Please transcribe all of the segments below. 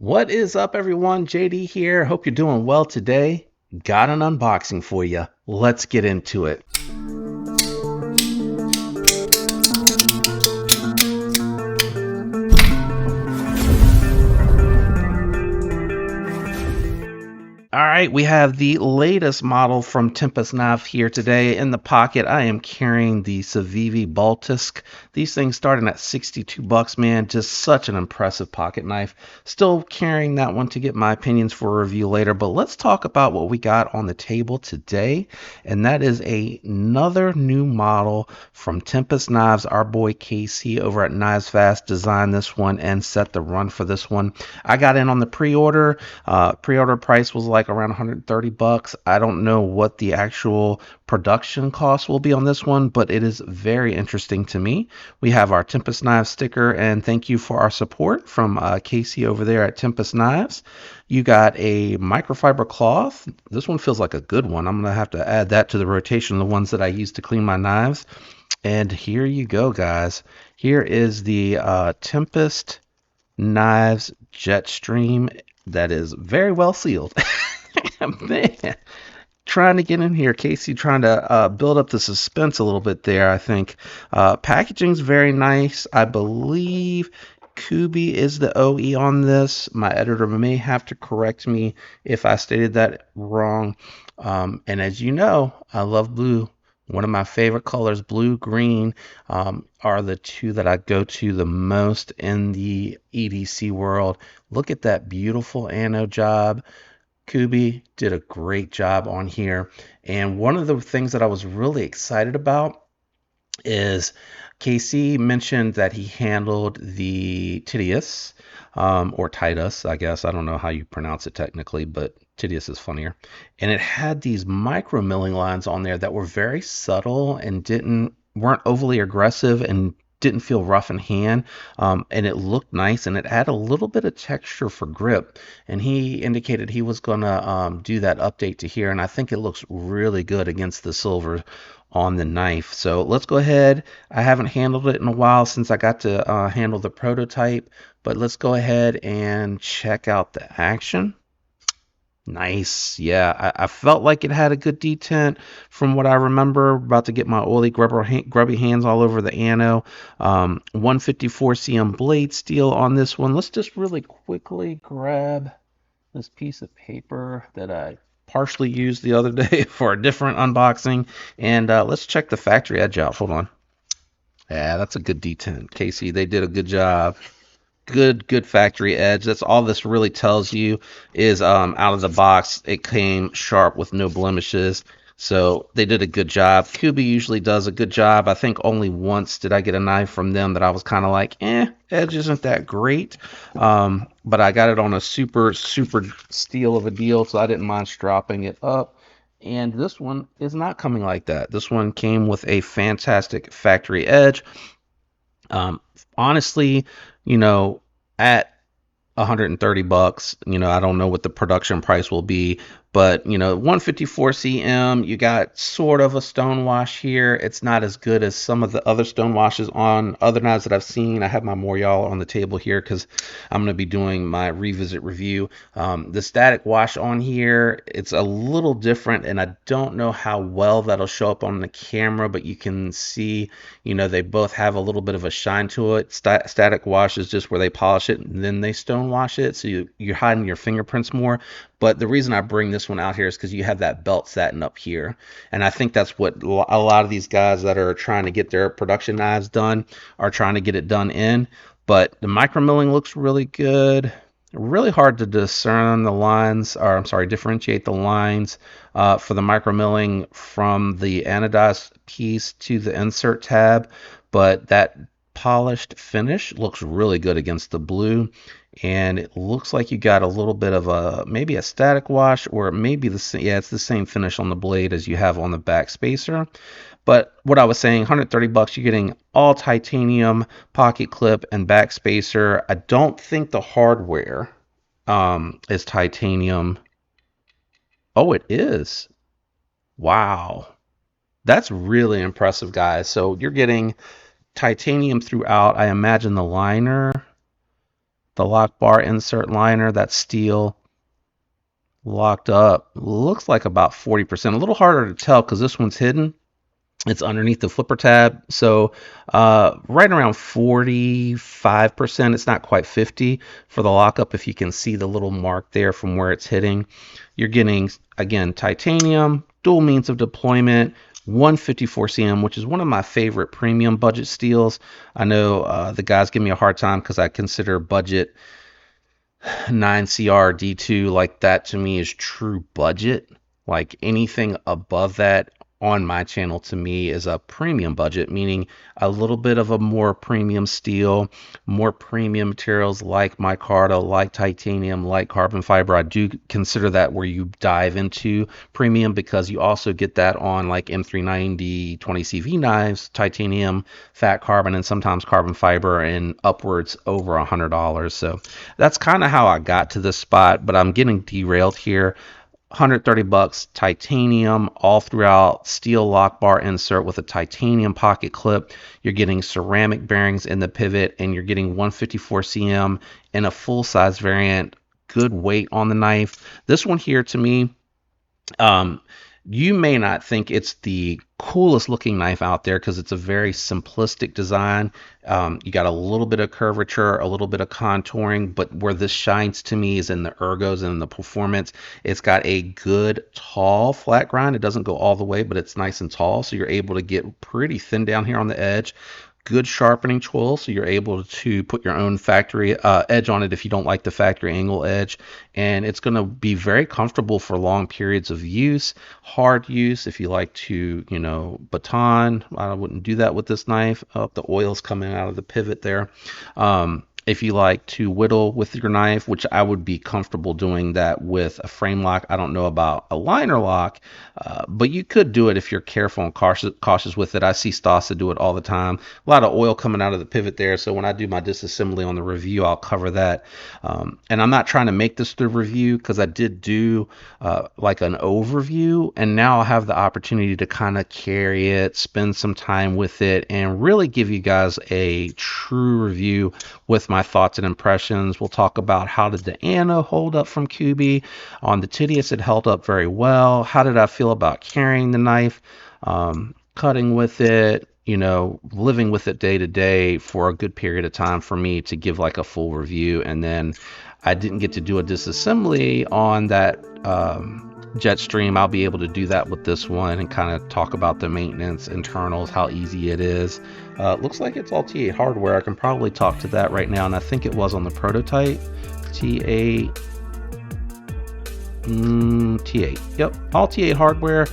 What is up, everyone? JD here. Hope you're doing well today. Got an unboxing for you. Let's get into it. All right, we have the latest model from Tempest knife here today. In the pocket, I am carrying the Civivi Baltisk. These things starting at 62 bucks, man. Just such an impressive pocket knife. Still carrying that one to get my opinions for a review later, but let's talk about what we got on the table today, and that is another new model from Tempest Knives. Our boy Casey over at Knives Fast designed this one and set the run for this one. I got in on the pre-order. Pre-order price was like around 130 bucks. I don't know what the actual production cost will be on this one, but it is very interesting to me. We have our Tempest Knives sticker, and thank you for our support from Casey over there at Tempest Knives. You got a microfiber cloth. This one feels like a good one. I'm gonna have to add that to the rotation of the ones that I use to clean my knives. And here you go, guys. Here is the Tempest Knives Jetstream that is very well sealed. Man, trying to get in here, Casey, trying to build up the suspense a little bit there. I think packaging's very nice. I believe Kubi is the OE on this. My editor may have to correct me if I stated that wrong. And as you know, I love blue. One of my favorite colors, blue, green, are the two that I go to the most in the EDC world. Look at that beautiful anode job. Kubi did a great job on here. And one of the things that I was really excited about is KC mentioned that he handled the Tidius, or Titus, I guess. I don't know how you pronounce it technically, but Tidius is funnier. And it had these micro milling lines on there that were very subtle and weren't overly aggressive and didn't feel rough in hand, and it looked nice, and it had a little bit of texture for grip. And he indicated he was gonna do that update to here, and I think it looks really good against the silver on the knife. So let's go ahead. I haven't handled it in a while since I got to handle the prototype, but let's go ahead and check out the action. Nice. Yeah, I felt like it had a good detent from what I remember. About to get my oily grubby hands all over the ano. 154 cm blade steel on this one. Let's just really quickly grab this piece of paper that I partially used the other day for a different unboxing, and let's check the factory edge out. Hold on. Yeah, that's a good detent. Casey, they did a good job. Good factory edge. That's all this really tells you is out of the box it came sharp with no blemishes. So they did a good job. Kubi usually does a good job. I think only once did I get a knife from them that I was kind of like, edge isn't that great. But I got it on a super steal of a deal, so I didn't mind stropping it up. And this one is not coming like that. This one came with a fantastic factory edge. Honestly, at 130 bucks, I don't know what the production price will be, but 154 cm, you got sort of a stone wash here. It's not as good as some of the other stone washes on other knives that I've seen. I have my Morial on the table here because I'm going to be doing my revisit review. The static wash on here, it's a little different, and I don't know how well that'll show up on the camera, but you can see, they both have a little bit of a shine to it. Static wash is just where they polish it and then they stone wash it, so you're hiding your fingerprints more. But the reason I bring this one out here is because you have that belt satin up here. And I think that's what a lot of these guys that are trying to get their production knives done are trying to get it done in. But the micro milling looks really good. Really hard to discern the lines, or I'm sorry, differentiate the lines for the micro milling from the anodized piece to the insert tab. But that polished finish looks really good against the blue, and it looks like you got a little bit of maybe a static wash, or maybe it's the same finish on the blade as you have on the back spacer. But what I was saying, 130 bucks, you're getting all titanium pocket clip and back spacer. I don't think the hardware is titanium. Oh, it is. Wow, that's really impressive, guys. So you're getting titanium throughout. I imagine the The lock bar insert liner, that steel locked up, looks like about 40%. A little harder to tell because this one's hidden. It's underneath the flipper tab. So right around 45%. It's not quite 50 for the lockup. If you can see the little mark there from where it's hitting, you're getting, again, titanium, dual means of deployment, 154 cm, which is one of my favorite premium budget steels. I know the guys give me a hard time because I consider budget 9CR D2 like that to me is true budget. Like anything above that on my channel to me is a premium budget, meaning a little bit of a more premium steel, more premium materials like micarta, like titanium, like carbon fiber. I do consider that where you dive into premium because you also get that on like M390 20CV knives, titanium, fat carbon, and sometimes carbon fiber, and upwards over $100. So that's kind of how I got to this spot, but I'm getting derailed here. 130 bucks, titanium all throughout, steel lock bar insert with a titanium pocket clip. You're getting ceramic bearings in the pivot, and you're getting 154 cm in a full size variant. Good weight on the knife. This one here to me, you may not think it's the coolest looking knife out there because it's a very simplistic design. You got a little bit of curvature, a little bit of contouring, but where this shines to me is in the ergos and the performance. It's got a good tall flat grind. It doesn't go all the way, but it's nice and tall, so you're able to get pretty thin down here on the edge. Good sharpening tool, so you're able to put your own factory edge on it if you don't like the factory angle edge, and it's going to be very comfortable for long periods of use. Hard use if you like to, you know, baton. I wouldn't do that with this knife. The oil's coming out of the pivot there. If you like to whittle with your knife, which I would be comfortable doing that with a frame lock. I don't know about a liner lock, but you could do it if you're careful and cautious with it. I see Stasa do it all the time. A lot of oil coming out of the pivot there, so when I do my disassembly on the review, I'll cover that. And I'm not trying to make this the review because I did do like an overview, and now I'll have the opportunity to kind of carry it, spend some time with it, and really give you guys a true review with my thoughts and impressions. We'll talk about how did the Anno hold up from QB. On the Titius, it held up very well. How did I feel about carrying the knife, cutting with it, you know, living with it day to day for a good period of time for me to give like a full review. And then I didn't get to do a disassembly on that Jetstream. I'll be able to do that with this one and kind of talk about the maintenance, internals, how easy it is. Looks like it's all T8 hardware. I can probably talk to that right now, and I think it was on the prototype. T8. T8. Yep, all T8 hardware.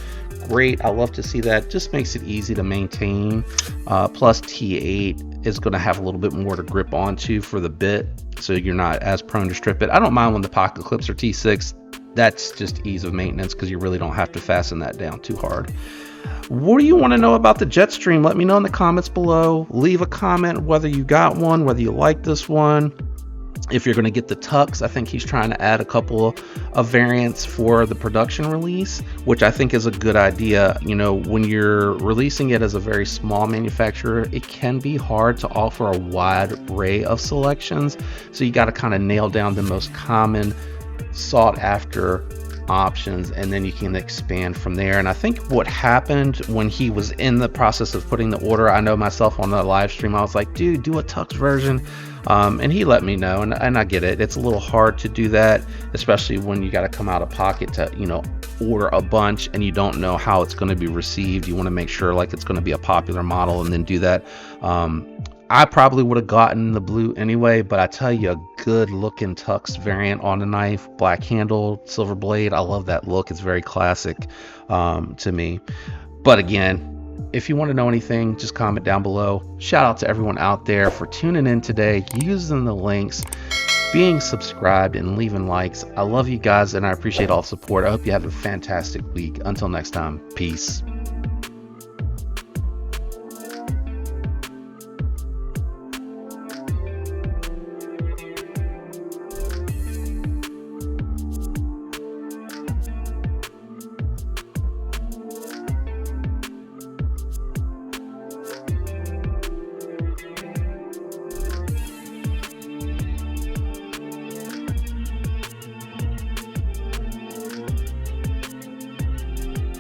Great. I love to see that. Just makes it easy to maintain. Plus T8 is going to have a little bit more to grip onto for the bit, so you're not as prone to strip it. I don't mind when the pocket clips are T6. That's just ease of maintenance because you really don't have to fasten that down too hard. What do you want to know about the Jetstream? Let me know in the comments below. Leave a comment whether you got one, whether you like this one. If you're going to get the Tux, I think he's trying to add a couple of variants for the production release, which I think is a good idea. You know, when you're releasing it as a very small manufacturer, it can be hard to offer a wide array of selections. So you got to kind of nail down the most common sought after options, and then you can expand from there. And I think what happened when he was in the process of putting the order, I know myself on the live stream, I was like, dude, do a Tux version. And he let me know, and I get it. It's a little hard to do that, especially when you got to come out of pocket to, you know, order a bunch and you don't know how it's going to be received. You want to make sure like it's going to be a popular model and then do that. I probably would have gotten the blue anyway, but I tell you, a good looking Tux variant on the knife, black handle, silver blade. I love that look. It's very classic to me. But again, if you want to know anything, just comment down below. Shout out to everyone out there for tuning in today, using the links, being subscribed, and leaving likes. I love you guys, and I appreciate all the support. I hope you have a fantastic week. Until next time, peace.